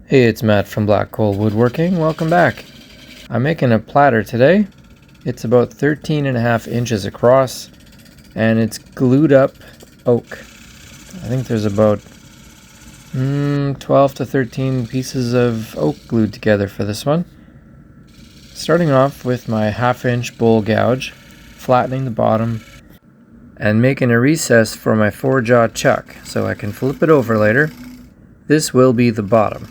Hey, it's Matt from Black Coal Woodworking. Welcome back. I'm making a platter today. It's about 13.5 inches across and it's glued up oak. I think there's about 12 to 13 pieces of oak glued together for this one. Starting off with my 1/2 inch bowl gouge, flattening the bottom and making a recess for my 4-jaw chuck so I can flip it over later. This will be the bottom.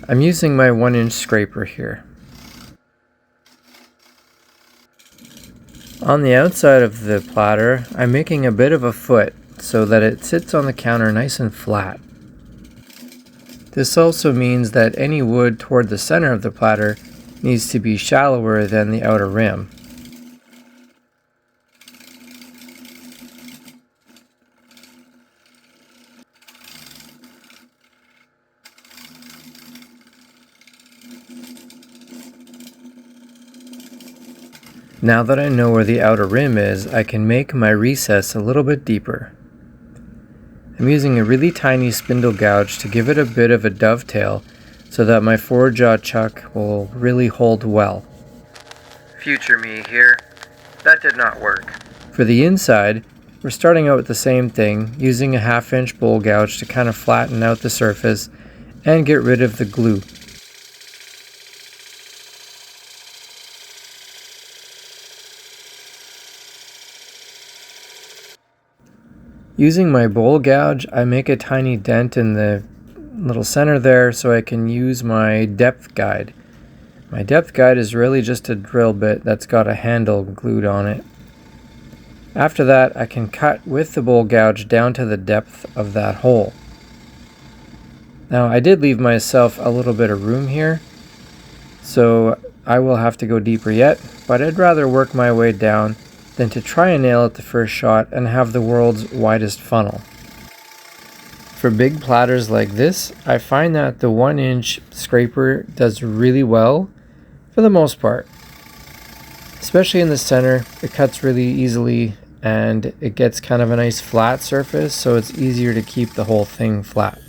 I'm using my 1-inch scraper here. On the outside of the platter, I'm making a bit of a foot so that it sits on the counter nice and flat. This also means that any wood toward the center of the platter needs to be shallower than the outer rim. Now that I know where the outer rim is, I can make my recess a little bit deeper. I'm using a really tiny spindle gouge to give it a bit of a dovetail so that my 4-jaw chuck will really hold well. Future me here. That did not work. For the inside, we're starting out with the same thing, using a 1/2 inch bowl gouge to kind of flatten out the surface and get rid of the glue. Using my bowl gouge, I make a tiny dent in the little center there so I can use my depth guide. My depth guide is really just a drill bit that's got a handle glued on it. After that, I can cut with the bowl gouge down to the depth of that hole. Now, I did leave myself a little bit of room here, so I will have to go deeper yet, but I'd rather work my way down than to try and nail it the first shot and have the world's widest funnel. For big platters like this, I find that the 1-inch scraper does really well for the most part. Especially in the center, it cuts really easily and it gets kind of a nice flat surface, so it's easier to keep the whole thing flat.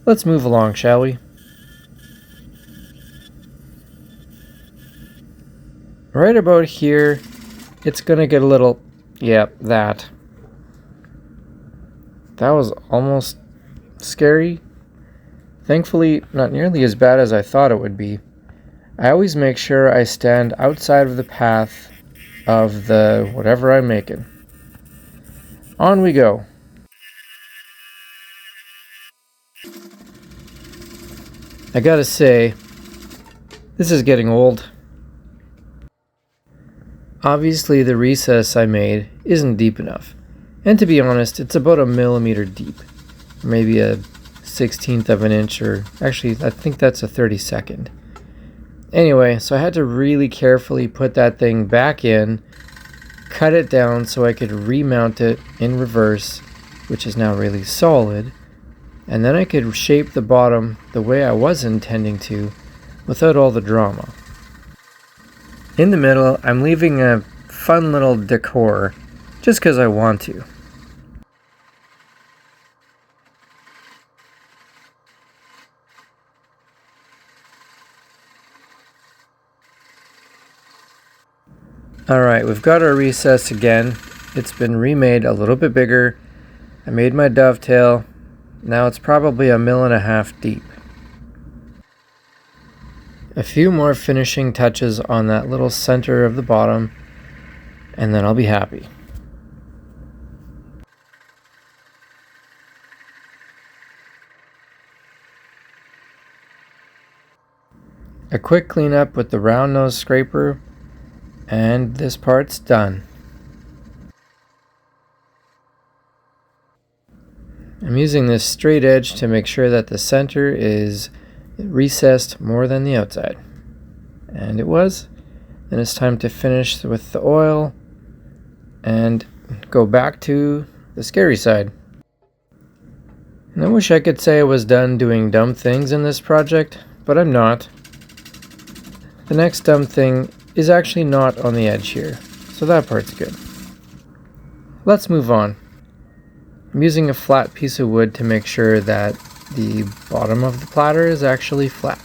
Let's move along, shall we? Right about here, it's gonna get a little, that was almost scary. Thankfully, not nearly as bad as I thought it would be. I always make sure I stand outside of the path of the whatever I'm making. On we go. I gotta say, this is getting old. Obviously, the recess I made isn't deep enough. And to be honest, it's about 1 millimeter deep. Or maybe a 1/16 of an inch, or actually, I think that's a 32nd. Anyway, so I had to really carefully put that thing back in, cut it down so I could remount it in reverse, which is now really solid, and then I could shape the bottom the way I was intending to without all the drama. In the middle, I'm leaving a fun little decor just because I want to. Alright, we've got our recess again. It's been remade a little bit bigger. I made my dovetail. Now it's probably 1.5 mil deep. A few more finishing touches on that little center of the bottom, and then I'll be happy. A quick cleanup with the round nose scraper, and this part's done. I'm using this straight edge to make sure that the center is recessed more than the outside. And it was. Then it's time to finish with the oil and go back to the scary side. And I wish I could say I was done doing dumb things in this project, but I'm not. The next dumb thing is actually not on the edge here, so that part's good. Let's move on. I'm using a flat piece of wood to make sure that the bottom of the platter is actually flat.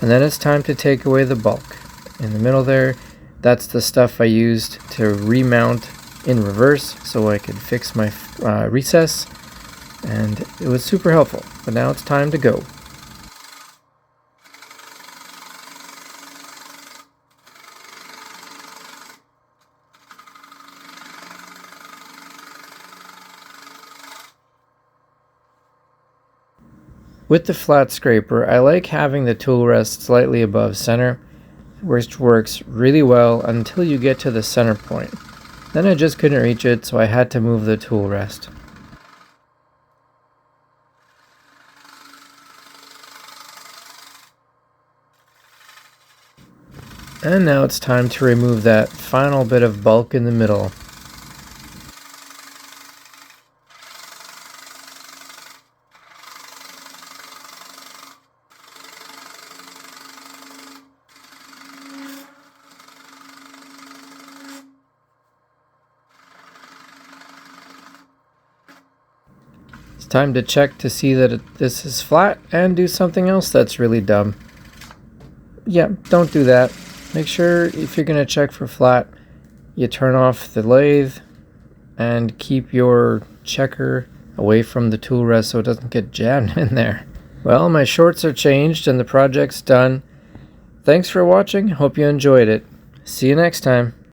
And then it's time to take away the bulk. In the middle there, that's the stuff I used to remount in reverse so I could fix my recess, and it was super helpful. But now it's time to go. With the flat scraper, I like having the tool rest slightly above center, which works really well until you get to the center point. Then I just couldn't reach it, so I had to move the tool rest. And now it's time to remove that final bit of bulk in the middle. It's time to check to see that this is flat and do something else that's really dumb. Yeah, don't do that. Make sure if you're going to check for flat, you turn off the lathe and keep your checker away from the tool rest so it doesn't get jammed in there. Well, my shorts are changed and the project's done. Thanks for watching. Hope you enjoyed it. See you next time.